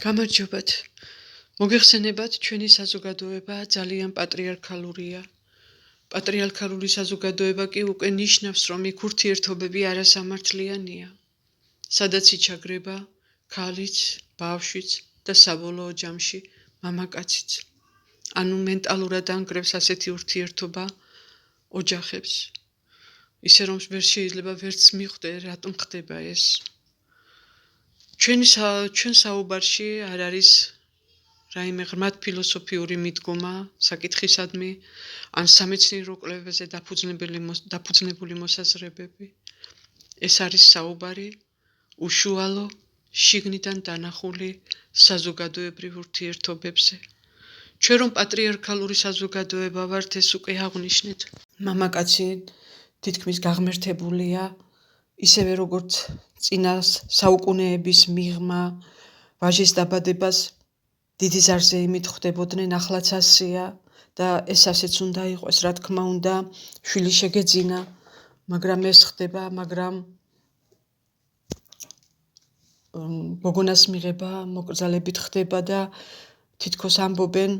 გამარჯობათ. მოგეხსენებათ, ჩვენი საზოგადოება ძალიან პატრიარქალურია. პატრიარქალური საზოგადოება კი უკვე ნიშნავს, რომ იქ ურთიერთობები არასამართლიანია. სადაც იჩაგრება ქალიც, ბავშვიც და საბოლოო ჯამში მამაკაციც. ანუ მენტალურად ანგრევს ასეთი ურთიერთობა ოჯახებს. ისე რომ ვერ შეიძლება ვერც მიხვდე, რატომ ხდება ეს. ჩვენ საუბარში არ არის რაიმე ღრმად ფილოსოფიური მიდგომა საკითხისადმი, ან სამეცნიერო კვლევებზე დაფუძნებული მოსაზრებები. ეს არის საუბარი უშუალო, შიგნიდან დანახული საზოგადოებრივ ურთიერთობებზე. ჩვენ რომ პატრიარქალური საზოგადოება ვართ, ეს უკვე აღნიშნეთ. მამაკაცი თითქმის გაღმერთებულია, ისევე როგორც წინას საუკუნეების მიღმა ვაჟის დაბადებას დიდი ზარზეიმით ხვდებოდნენ, ახლაც ასეა და ეს ასეც უნდა იყოს, რა თქმა უნდა, შვილი შეგეძინა, მაგრამ ეს ხდება, მაგრამ გოგონას მიღება მოკრძალებით ხდება და თითქოს ამბობენ,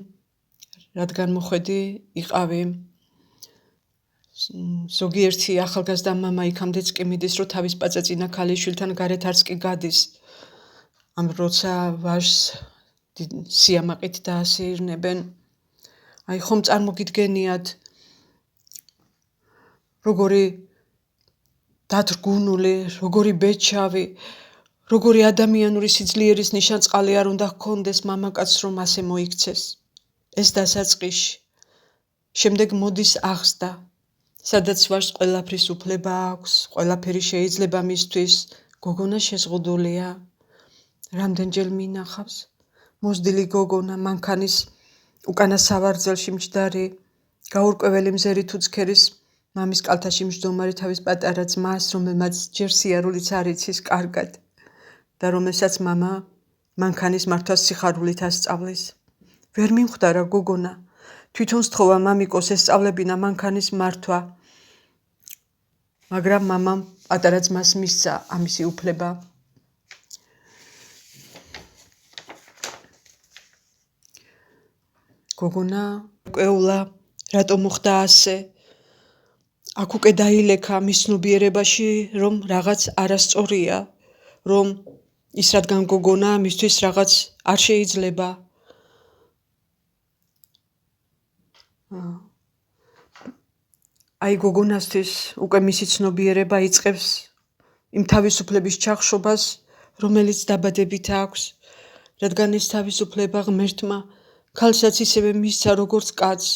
რადგან მოხვედი იყავი. ზოგიერთი ახალგაზრდა მამა იქამდეც კი მიდის, რომ თავის პაწაწინა ქალიშვილთან გარეთ არც კი გადის. ამ როცა ვაჟს სიამაყით დაასეირნებენ. აი ხომ წარმოგიდგენიათ, როგორი დათრგუნული, როგორი ბეჩავი, როგორი ადამიანური სიძლიერის ნიშანწყალი არ უნდა ჰქონდეს მამაკაცს, რომ ასე მოიქცეს. ეს დასაწყისში. შემდეგ მოდის აღზრდა, სადაც ვაჟს ყველაფრის უფლება აქვს, ყველაფერი შეიძლება მისთვის, გოგონა შეზღუდულია. რამდენჯერ მინახავს, მოზრდილი გოგონა, მანქანის უკანა სავარძელში მჯდარი, გაურკვეველი მზერი თუ ცქერის მამის კალთაში მჯდომარე თავის პატარა ძმას, რომელმაც ჯერ სიარულიც არ იცის კარგად და რომელსაც მამა მანქანის მართვას სიხარულით ასწავლის. ვერ მიმხვდარა გოგონა, თვითონ სთხოვა მამიკოს ესწავლებინა მანქანის მართვა, მაგრამ მამამ პატარა ძმას მისცა ამისი უფლება. გოგონა კვეულა, რატომ მოხდა ასე? აქ უკვე დაილექა მის ცნობიერებაში, რომ რაღაც არასწორია, რომ ის რადგან გოგონა, მისთვის რაღაც არ შეიძლება. აი გოგონასთვის უკვე მისი ცნობიერება იწყებს იმ თავისუფლების ჩახშობას, რომელიც დაბადებით აქვს, რადგან ეს თავისუფლება ღმერთმა ქალსაც ისევე მისცა, როგორც კაცს,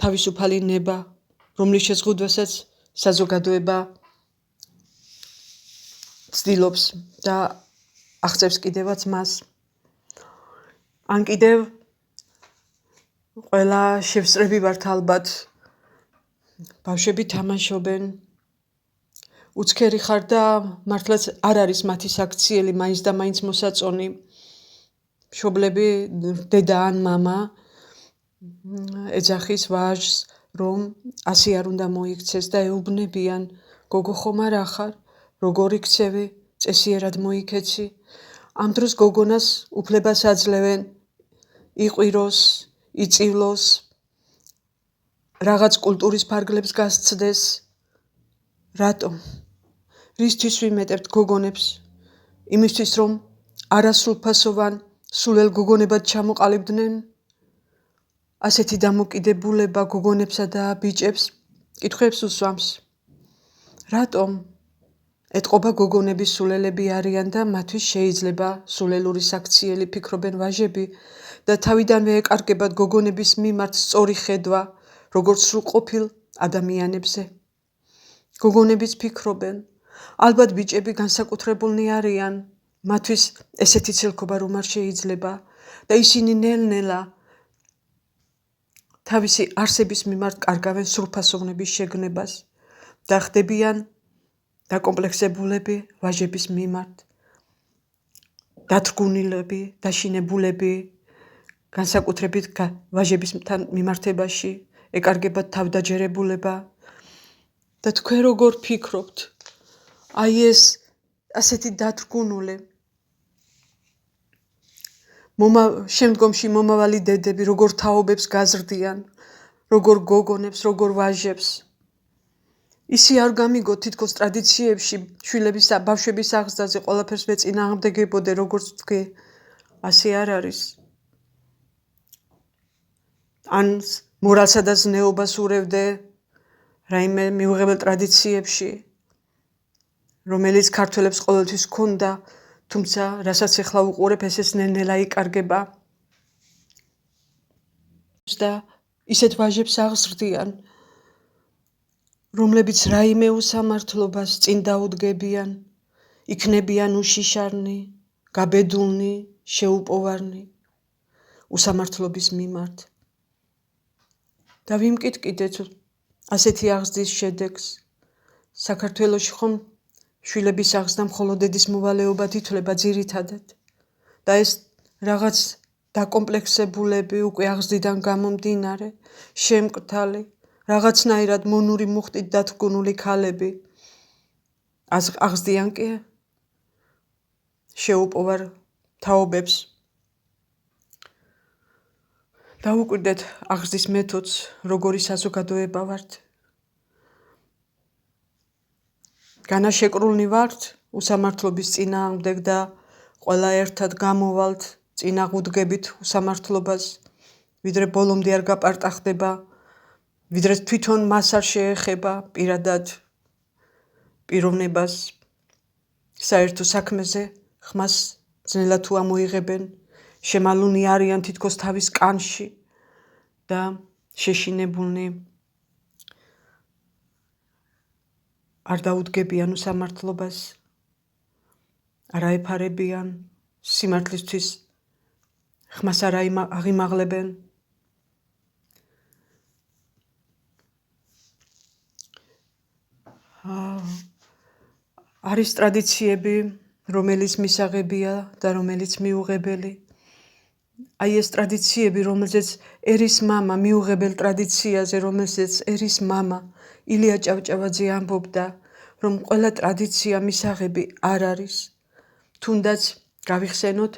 თავისუფალი ნება, რომლის შეზღუდვასაც საზოგადოება ცდილობს და აღწევს კიდევაც მას. ან კიდევ ყველა შევსწრები ვართ ალბათ, ბავშვები თამაშობენ, უცქერი ხარ და მართლაც არ არის მათი საქციელი მაინც და მაინც მოსაწონი. მშობლები, დედა ან მამა ეძახის ვაჟს, რომ ასე არ უნდა მოიქცეს და ეუბნებიან, გოგო ხომ არა ხარ, როგორ იქცევი, წესიერად მოიქეცი. ამ დროს გოგონას უფლებას აძლევენ იყვიროს, იწივლოს, რაღაც კულტურის ფარგლებს გასცდეს. რატომ? რისთვის ვიმეტებთ გოგონებს? იმისთვის, რომ არასრულფასოვან, სულელ გოგონებად ჩამოყალიბდნენ? ასეთი დამოკიდებულება გოგონებსა და ბიჭებს კითხვებს უსვამს. რატომ? ეტყობა გოგონების სულელები არიან და მათთვის შეიძლება სულელური საქციელი ფიქრობენ ვაჟები და თავიდანვე ეკარგებათ გოგონების მიმართ სწორი ხედვა, როგორც სრულყოფილ ადამიანებზე. გოგონებიც ფიქრობენ, ალბათ ბიჭები განსაკუთრებულნი არიან, მათთვის ესეთი ცელქობა რომ არ შეიძლება და ისინი ნელ-ნელა თავისი არსების მიმართ კარგავენ სრულფასოვნების შეგნებას და ხდებიან დაკომპლექსებულები ვაჟების მიმართ, დათრგუნილები, დაშინებულები, განსაკუთრებით ვაჟებისთან მიმართებაში, ეკარგებათ თავდაჯერებულება და თქვენ როგორ ფიქრობთ? აი ეს ასეთი დათრგუნული შემდგომში მომავალი დედები როგორ თაობებს გაზრდიან, როგორ გოგონებს, როგორ ვაჟებს. ისი არ გამიგო თითქოს ტრადიციებში შვილების ბავშვების აღზრდაზე ყველაფერს ვეწინააღმდეგებოდე, როგორც თქვი, ასე არ არის. ან მორალსა და ზნეობას ურევდე რაიმე მიუღებელ ტრადიციებში, რომელიც ქართველებს ყოველთვის ჰქონდა, თუმცა რასაც ახლა უყურებ, ესეც ნელ-ნელა იკარგება. და ისეთ ვაჟებს აღზრდიან, რომლებიც რაიმე უსამართლობას წინ დაუდგებიან, იქნებიან უშიშარნი, გაბედულნი, შეუპოვარნი უსამართლობის მიმართ. და ვიმკითხეთ ასეთი აღზრდის შედეგს. საქართველოში ხომ შვილების აღზრდა მხოლოდ დედის მოვალეობად ითვლება ძირითადად. და ეს რაღაც დაკომპლექსებულები უკვე აღზრდიდან გამომდინარე, შემკრთალი, რაღაცნაირად მონური მუხტით დათგუნული ქალები აღზრდიან კი შეუპოვარ თაობებს. დავუკვირდეთ აღზრდის მეთოდს, როგორი საზოგადოება ვართ. განაშეკრულნი ვართ უსამართლობის წინააღმდეგ და ყველა ერთად გამოვალთ წინააღმდეგობით უსამართლობას, ვიდრე ბოლომდე არ გაპარტახდება, ვიდრე თვითონ მას არ შეეხება პირადად პიროვნებას საერთო საქმეზე ხმას ძნელად თუ ამოიღებენ, შემალუნი არიან თითქოს თავის კანში და შეშინებულნი არ დაუდგებიან უსამართლობას, არ აეფარებიან სიმართლისთვის, ხმას არ აღიმაღლებენ. არის ტრადიციები, რომელიც მისაღებია და რომელიც მიუღებელი. აი ეს ტრადიციები, რომელზეც ერის მამა მიუღებელ ტრადიციაზე, რომელზეც ერის მამა ილია ჭავჭავაძე ამბობდა, რომ ყველა ტრადიცია მისაღები არ არის. თუნდაც გავიხსენოთ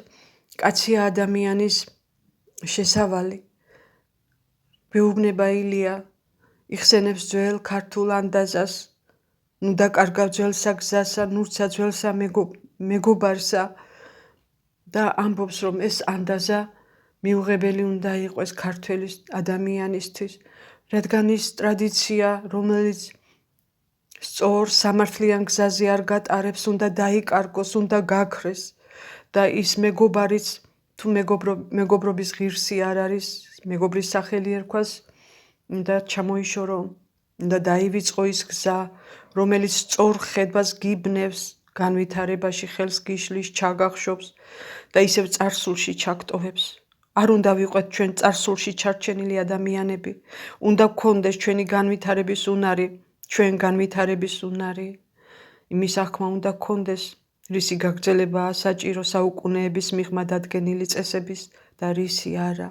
კაცია ადამიანის შესავალი. მეუბნება ილია იხსენებს ძველ ქართულ ანდაზას, ნუ დაკარგავ ძველსა გზასა, ნურცა ძველსა მეგობარსა და ამბობს, რომ ეს ანდაზა მიუღებელი უნდა იყოს ქართველის ადამიანისთვის, რადგან ის ტრადიცია, რომელიც სწორ სამართლიან გზაზე არ გატარებს, უნდა დაიკარგოს, უნდა გაქრეს და ის მეგობარიც თუ მეგობრობის ღირსი არ არის, მეგობრის სახელი ერქვას, უნდა ჩამოიშორო, უნდა დაივიწყო ის გზა, რომელიც სწორ ხედვას გიბნევს, განვითარებაში ხელს გიშლის, ჩაგახშობს და ისევ წარსულში ჩაგტოვებს. არ უნდა ვიყვეთ ჩვენ წარსულში ჩარჩენილი ადამიანები, უნდა გქონდეს ჩვენი განვითარების უნარი, ჩვენ განვითარების უნარი, იმის აღქმა უნდა გქონდეს, რისი გაგრძელებაა საჭირო საუკუნეების მიღმა დადგენილი წესების და რისი არა.